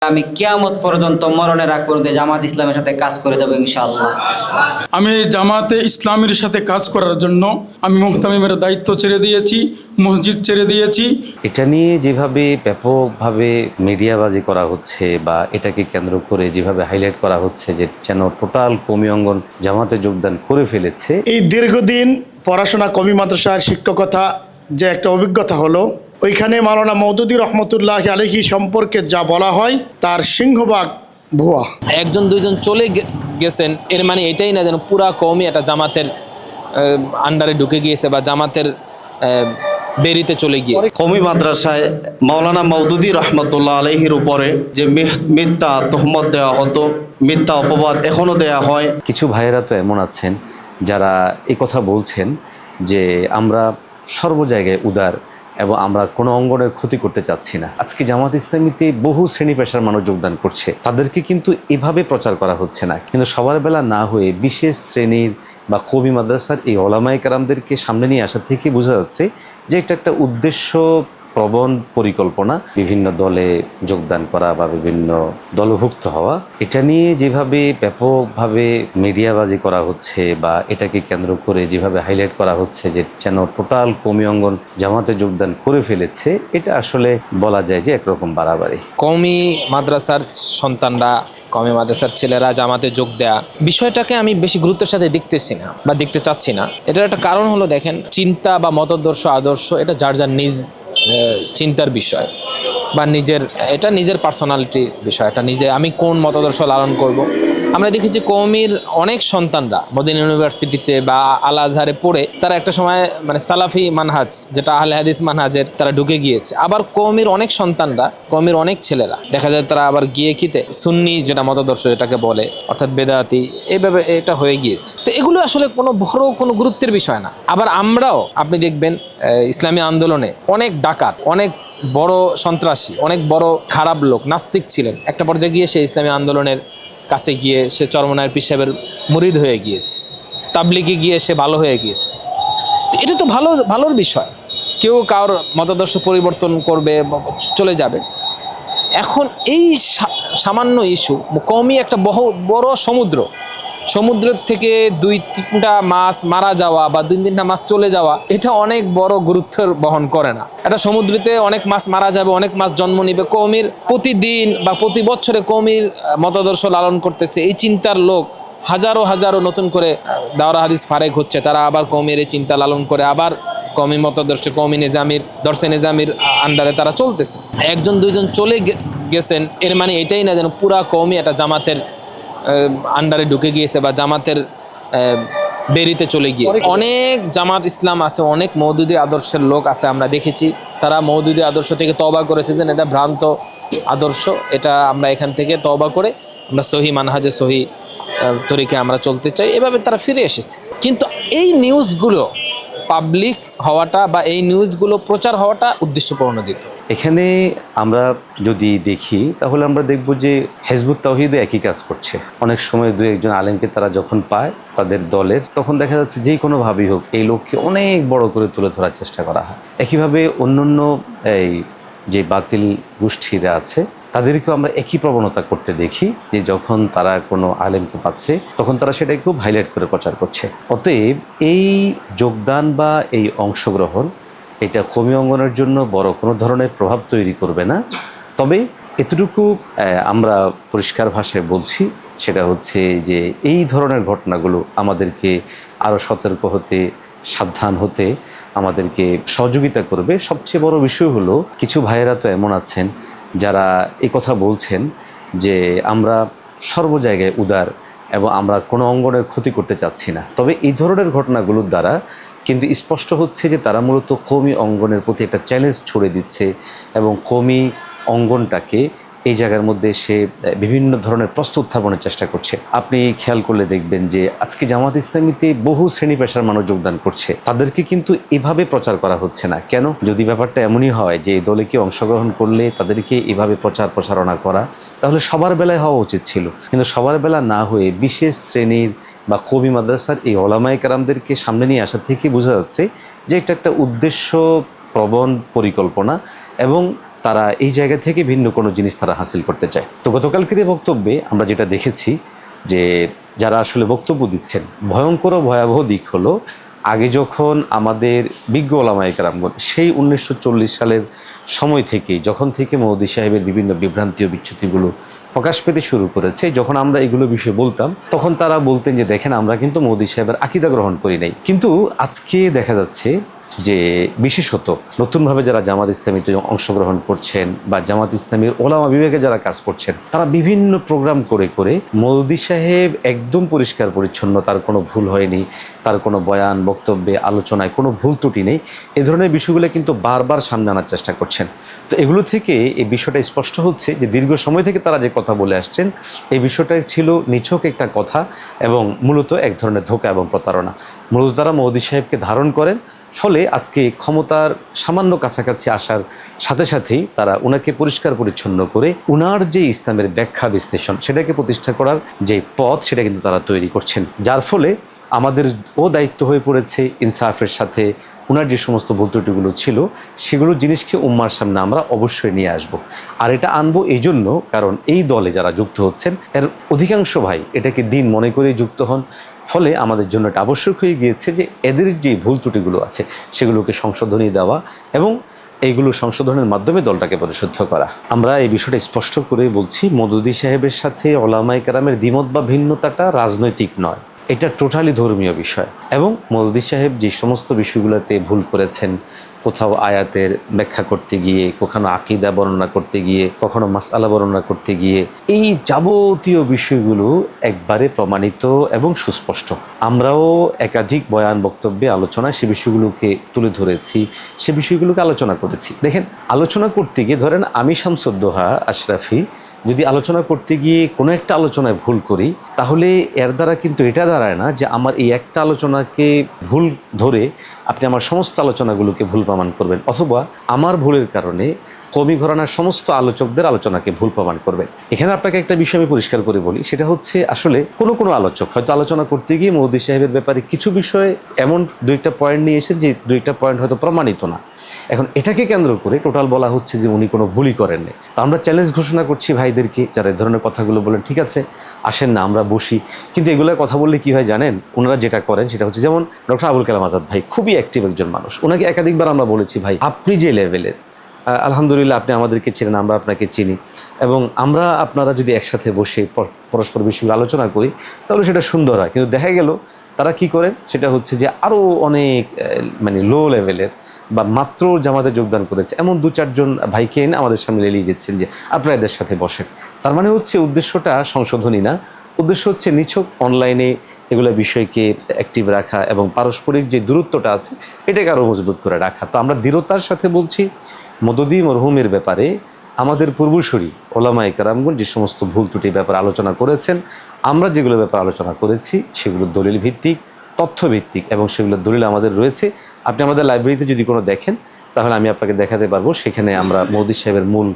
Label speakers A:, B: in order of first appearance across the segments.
A: আমি কিয়ামত পর্যন্ত মরণের আগ পর্যন্ত জামাত ইসলামের সাথে কাজ করে যাবো ইনশাআল্লাহ।
B: আমি জামাতে ইসলামের সাথে কাজ করার জন্য আমি মুহতামিমের দায়িত্ব ছেড়ে দিয়েছি, মসজিদ ছেড়ে দিয়েছি।
C: এটা নিয়ে যেভাবে ব্যাপকভাবে মিডিয়াবাজি করা হচ্ছে বা এটাকে কেন্দ্র করে যেভাবে হাইলাইট করা হচ্ছে যে যেন টোটাল কওমি অঙ্গন জামাতে যোগদান করে ফেলেছে।
D: এই দীর্ঘদিন পড়াশোনা কওমি মাদ্রাসার শিক্ষকতা যে একটা অভিজ্ঞতা হলো, ওইখানে মাওলানা মওদুদী রহমতুল্লাহ আলাইহি সম্পর্কে যা বলা হয় তার সিংহভাগ ভুয়া।
E: একজন দুইজন চলে গেছেন এর মানে এটাই না যেন পুরা কওমি একটা জামাতের আন্ডারে ঢুকে গিয়েছে বা জামাতের বেরিতে চলে গিয়েছে।
F: কওমি মাদ্রাসায় মাওলানা মওদুদী রহমতুল্লাহ আলাইহির উপরে যে মিথ্যা তহমত দেওয়া হতো, মিথ্যা অপবাদ এখনও দেয়া হয়।
C: কিছু ভাইয়েরা তো এমন আছেন যারা এই কথা বলছেন যে আমরা সর্ব জায়গায় উদার এবং আমরা কোনো অঙ্গনের ক্ষতি করতে চাচ্ছি না। আজকে জামাত ইসলামীতে বহু শ্রেণী পেশার মানুষ যোগদান করছে, তাদেরকে কিন্তু এভাবে প্রচার করা হচ্ছে না। কিন্তু সবার বেলা না হয়ে বিশেষ শ্রেণীর বা কওমি মাদ্রাসার এই ওলামায়ে কেরামদেরকে সামনে নিয়ে আসা থেকে বোঝা যাচ্ছে যে এটা একটা উদ্দেশ্য প্রবণ পরিকল্পনা, বিভিন্ন দলে যোগদান করা বা বিভিন্ন দলভুক্ত হওয়া। এটা নিয়ে যেভাবে ব্যাপকভাবে মিডিয়াবাজি করা হচ্ছে বা এটাকে কেন্দ্র করে যেভাবে হাইলাইট করা হচ্ছে যে যেন টোটাল কওমি অঙ্গন জামাতে যোগদান করে ফেলেছে, এটা আসলে বলা যায় যে একরকম বাড়াবাড়ি।
E: কওমি মাদ্রাসার সন্তানরা, কওমি মাদ্রাসার ছেলেরা জামাতে যোগ দেয়া বিষয়টাকে আমি বেশি গুরুত্বের সাথে দেখতেছি না বা দেখতে চাচ্ছি না। এটার একটা কারণ হলো, দেখেন, চিন্তা বা মতাদর্শ আদর্শ এটা যার যার নিজ চিন্তার বিষয় বা নিজের পার্সোনালিটির বিষয়। এটা নিজে আমি কোন মতাদর্শ লালন করব। আমরা দেখেছি কওমির অনেক সন্তানরা মদিনা ইউনিভার্সিটিতে বা আল আজহারে পড়ে তারা একটা সময় মানে সালাফি মানহাজ, যেটা আহলে হাদিস মানহাজের, তারা ঢুকে গিয়েছে। আবার কওমির অনেক সন্তানরা, কওমির অনেক ছেলেরা দেখা যায় তারা আবার গিয়ে কিতে সুন্নি যেটা মতাদর্শ যেটাকে বলে, অর্থাৎ বেদাতি, এইভাবে এটা হয়ে গিয়েছে। তো এগুলো আসলে কোনো গুরুত্বের বিষয় না। আবার আমরাও আপনি দেখবেন ইসলামী আন্দোলনে অনেক ডাকাত, অনেক বড় সন্ত্রাসী, অনেক বড় খারাপ লোক নাস্তিক ছিলেন, একটা পর্যায়ে গিয়ে সে ইসলামী আন্দোলনের কাছে গিয়ে সে চরমনায়ের পীর সাহেবের মুরিদ হয়ে গিয়েছে, তাবলিগে গিয়ে সে ভালো হয়ে গিয়েছে। এটা তো ভালোর বিষয়, কেউ কারোর মতাদর্শ পরিবর্তন করবে, চলে যাবে। এখন এই সামান্য ইস্যু, কওমি একটা বড় সমুদ্র থেকে 2-3টা মাছ মারা যাওয়া বা 2-3টা মাছ চলে যাওয়া, এটা অনেক বড় গুরুত্ব বহন করে না। এটা সমুদ্রেতে অনেক মাছ মারা যাবে, অনেক মাছ জন্ম নিবে। কওমির প্রতিদিন বা প্রতি বছরে কওমির মতাদর্শ লালন করতেছে এই চিন্তার লোক হাজারো নতুন করে দাওরা হাদিস ফারেক হচ্ছে, তারা আবার কওমির এই চিন্তা লালন করে আবার কওমি মতাদর্শে, কওমি নিজামির, দর্শে নিজামির আন্ডারে তারা চলতেছে। একজন দুইজন চলে গেছেন এর মানে এটাই না যেন পুরা কওমি একটা জামাতের আন্ডারে ঢুকে গিয়েছে বা জামাতের বেরিতে চলে গিয়েছে। অনেক জামাত ইসলাম আছে, অনেক মওদুদী আদর্শের লোক আছে, আমরা দেখেছি তারা মওদুদী আদর্শ থেকে তওবা করেছে যে এটা ভ্রান্ত আদর্শ, এটা আমরা এখান থেকে তওবা করে আমরা সহি মানহাজে, সহি তরিকে আমরা চলতে চাই, এভাবে তারা ফিরে এসেছে। কিন্তু এই নিউজগুলো পাবলিক হওয়াটা বা এই নিউজগুলো প্রচার হওয়াটা উদ্দেশ্য প্রণোদিত।
C: এখানে আমরা যদি দেখি তাহলে আমরা দেখব যে হিজবুত তাওহীদে একই কাজ করছে। অনেক সময় 2-1 আলেমকে তারা যখন পায় তাদের দলের, তখন দেখা যাচ্ছে যে কোনোভাবেই হোক এই লোককে অনেক বড় করে তুলে ধরার চেষ্টা করা হয়। একইভাবে অন্যান্য এই যে বাতিল গোষ্ঠীরা আছে তাদেরকেও আমরা একই প্রবণতা করতে দেখি, যে যখন তারা কোনো আলেমকে পাচ্ছে তখন তারা সেটাকে খুব হাইলাইট করে প্রচার করছে। অতএব এই যোগদান বা এই অংশগ্রহণ এটা কওমি অঙ্গনের জন্য বড় কোনো ধরনের প্রভাব তৈরি করবে না। তবে এতটুকু আমরা পরিষ্কার ভাষায় বলছি, সেটা হচ্ছে যে এই ধরনের ঘটনাগুলো আমাদেরকে আরও সতর্ক হতে, সাবধান হতে আমাদেরকে সহযোগিতা করবে। সবচেয়ে বড় বিষয় হলো, কিছু ভাইয়েরা তো এমন আছেন যারা এই কথা বলছেন যে আমরা সর্ব জায়গায় উদার এবং আমরা কোনো অঙ্গনের ক্ষতি করতে চাচ্ছি না। তবে এই ধরনের ঘটনাগুলোর দ্বারা কিন্তু স্পষ্ট হচ্ছে যে তারা মূলত কওমি অঙ্গনের প্রতি একটা চ্যালেঞ্জ ছড়ে দিচ্ছে এবং কওমি অঙ্গনটাকে এই জায়গার মধ্যে সে বিভিন্ন ধরনের প্রশ্ন উত্থাপনের চেষ্টা করছে। আপনি খেয়াল করলে দেখবেন যে আজকে জামাত ইসলামীতে বহু শ্রেণী পেশার মানুষ যোগদান করছে, তাদেরকে কিন্তু এভাবে প্রচার করা হচ্ছে না। কেন? যদি ব্যাপারটা এমনই হয় যে এই দলে কি অংশগ্রহণ করলে তাদেরকে এভাবে প্রচারণা করা, তাহলে সবার বেলায় হওয়া উচিত ছিল। কিন্তু সবার বেলা না হয়ে বিশেষ শ্রেণীর বা কওমি মাদ্রাসার এই ওলামায়ে কেরামদেরকে সামনে নিয়ে আসা থেকে বোঝা যাচ্ছে যে এটা একটা উদ্দেশ্য প্রবণ পরিকল্পনা এবং তারা এই জায়গা থেকে ভিন্ন কোনো জিনিস তারা হাসিল করতে চায়। তো গতকালকের এই বক্তব্যে আমরা যেটা দেখেছি যে যারা আসলে বক্তব্য দিচ্ছেন, ভয়ঙ্কর ও ভয়াবহ দিক হলো আগে যখন আমাদের বিজ্ঞ ওলামায়ে কেরামগণ সেই 1940 সালের সময় থেকে, যখন থেকে মওদুদী সাহেবের বিভিন্ন বিভ্রান্তি ও বিচ্যুতিগুলো প্রকাশ পেতে শুরু করেছে, যখন আমরা এগুলো বিষয়ে বলতাম তখন তারা বলতেন যে দেখেন আমরা কিন্তু মওদুদী সাহেবের আকীদা গ্রহণ করি নাই। কিন্তু আজকে দেখা যাচ্ছে যে বিশেষত নতুনভাবে যারা জামাত ইসলামীতে অংশগ্রহণ করছেন বা জামাত ইসলামীর ওলামা বিভাগে যারা কাজ করছেন, তারা বিভিন্ন প্রোগ্রাম করে করে মওদুদী সাহেব একদম পরিষ্কার পরিচ্ছন্ন, তার কোনো ভুল হয়নি, তার কোনো বয়ান বক্তব্যে আলোচনায় কোনো ভুল ত্রুটি নেই, এ ধরনের বিষয়গুলো কিন্তু বারবার সামনে আনার চেষ্টা করছেন। তো এগুলো থেকে এই বিষয়টা স্পষ্ট হচ্ছে যে দীর্ঘ সময় থেকে তারা যে কথা বলে আসছেন এই বিষয়টা ছিল নিছক একটা কথা এবং মূলত এক ধরনের ধোঁকা এবং প্রতারণা। মূলত তারা মওদুদী সাহেবকে ধারণ করেন, ফলে আজকে ক্ষমতার সামান্য কাছাকাছি আসার সাথে সাথেই তারা ওনাকে পরিষ্কার পরিচ্ছন্ন করে ওনার যে ইসলামের ব্যাখ্যা বিশ্লেষণ সেটাকে প্রতিষ্ঠা করার যে পথ সেটা কিন্তু তারা তৈরি করছেন, যার ফলে আমাদের দায়িত্ব হয়ে পড়েছে ইনসাফের সাথে ওনার যে সমস্ত ভুল ত্রুটিগুলো ছিল সেগুলো জিনিসকে উম্মার সামনে আমরা অবশ্যই নিয়ে আসব। আর এটা আনবো এই জন্য কারণ এই দলে যারা যুক্ত হচ্ছেন এর অধিকাংশ ভাই এটাকে দিন মনে করেই যুক্ত হন, ফলে আমাদের জন্য এটা আবশ্যক হয়ে গিয়েছে যে এদের যে ভুল ত্রুটিগুলো আছে সেগুলোকে সংশোধনী দেওয়া এবং এইগুলো সংশোধনের মাধ্যমে দলটাকে পরিশুদ্ধ করা। আমরা এই বিষয়টা স্পষ্ট করে বলছি, মওদুদী সাহেবের সাথে ওলামায়ে কেরামের দ্বিমত বা ভিন্নতাটা রাজনৈতিক নয়, এটা টোটালি ধর্মীয় বিষয়। এবং মওদুদী সাহেব যে সমস্ত বিষয়গুলোতে ভুল করেছেন, কোথাও আয়াতের ব্যাখ্যা করতে গিয়ে, কখনো আকীদা বর্ণনা করতে গিয়ে, কখনো মাসআলা বর্ণনা করতে গিয়ে, এই যাবতীয় বিষয়গুলো একবারে প্রমাণিত এবং সুস্পষ্ট। আমরাও একাধিক বয়ান বক্তব্যে আলোচনায় সে বিষয়গুলোকে তুলে ধরেছি, সে বিষয়গুলোকে আলোচনা করেছি। দেখেন, আলোচনা করতে গিয়ে ধরেন আমি শামসুদ্দোহা আশরাফি যদি আলোচনা করতে গিয়ে কোনো একটা আলোচনায় ভুল করি, তাহলে এর দ্বারা কিন্তু এটা দাঁড়ায় না যে আমার এই একটা আলোচনাকে ভুল ধরে আপনি আমার সমস্ত আলোচনাগুলোকে ভুল প্রমাণ করবেন, অথবা আমার ভুলের কারণে কওমি ঘরানার সমস্ত আলোচকদের আলোচনাকে ভুল প্রমাণ করবেন। এখানে আপনাকে একটা বিষয় আমি পরিষ্কার করে বলি, সেটা হচ্ছে আসলে কোনো আলোচক হয়তো আলোচনা করতে গিয়ে মওদুদী সাহেবের ব্যাপারে কিছু বিষয়ে এমন দুইটা পয়েন্ট নিয়ে এসে যে দুইটা পয়েন্ট হয়তো প্রমাণিত না। এখন এটাকে কেন্দ্র করে টোটাল বলা হচ্ছে যে উনি কোনো ভুলই করেননি। তো আমরা চ্যালেঞ্জ ঘোষণা করছি ভাইদেরকে যারা এই ধরনের কথাগুলো বলেন, ঠিক আছে আসেন না আমরা বসি, কিন্তু এগুলো কথা বললে কী হয় জানেন, ওনারা যেটা করেন সেটা হচ্ছে, যেমন ডক্টর আবুল কালাম আজাদ ভাই খুবই অ্যাক্টিভ একজন মানুষ, ওনাকে একাধিকবার আমরা বলেছি ভাই আপনি যে লেভেলের, আলহামদুলিল্লাহ আপনি আমাদেরকে চিনেন, আমরা আপনাকে চিনি, এবং আমরা আপনারা যদি একসাথে বসে পরস্পর বিষয়গুলো আলোচনা করি তাহলে সেটা সুন্দর হয়। কিন্তু দেখা গেল তারা কি করেন সেটা হচ্ছে যে আরও অনেক লো লেভেলের বা মাত্র জামাতে যোগদান করেছে এমন 2-4 জন ভাইকে এনে আমাদের সামনে লেলিয়ে দিচ্ছেন যে আপনারা এদের সাথে বসেন। তার মানে হচ্ছে উদ্দেশ্যটা সংশোধনী না, উদ্দেশ্য হচ্ছে নিছক অনলাইনে এগুলো বিষয়কে অ্যাক্টিভ রাখা এবং পারস্পরিক যে দূরত্বটা আছে এটাকে আরও মজবুত করে রাখা। তো আমরা দৃঢ়তার সাথে বলছি, মওদুদী মরহুমের ব্যাপারে আমাদের পূর্বসূরি ওলামায়ে কেরামগণ যে সমস্ত ভুল ত্রুটির ব্যাপারে আলোচনা করেছেন, আমরা যেগুলো ব্যাপারে আলোচনা করেছি সেগুলো দলিল ভিত্তিক, তথ্য ভিত্তিক, এবং সেগুলোর দলিল আমাদের রয়েছে। আপনি আমাদের লাইব্রেরিতে যদি কোনো দেখেন তাহলে আমি আপনাকে দেখাতে পারবো, সেখানে আমরা মওদুদী সাহেবের মূল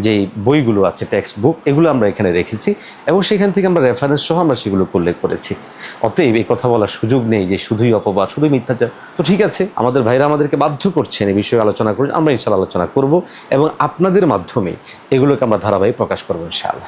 C: যেই বইগুলো আছে টেক্সট বুক এগুলো আমরা এখানে রেখেছি এবং সেখান থেকে আমরা রেফারেন্স সহ আমরা সেগুলো উল্লেখ করেছি। অতএব এই কথা বলার সুযোগ নেই যে শুধুই অপবাদ, শুধুই মিথ্যাচার। তো ঠিক আছে, আমাদের ভাইরা আমাদেরকে বাধ্য করছেন এই বিষয়ে আলোচনা করুন, আমরা ইনশাআল্লাহ আলোচনা করব এবং আপনাদের মাধ্যমে এগুলোকে আমরা ধারাবাহিক প্রকাশ করবো ইনশাআল্লাহ।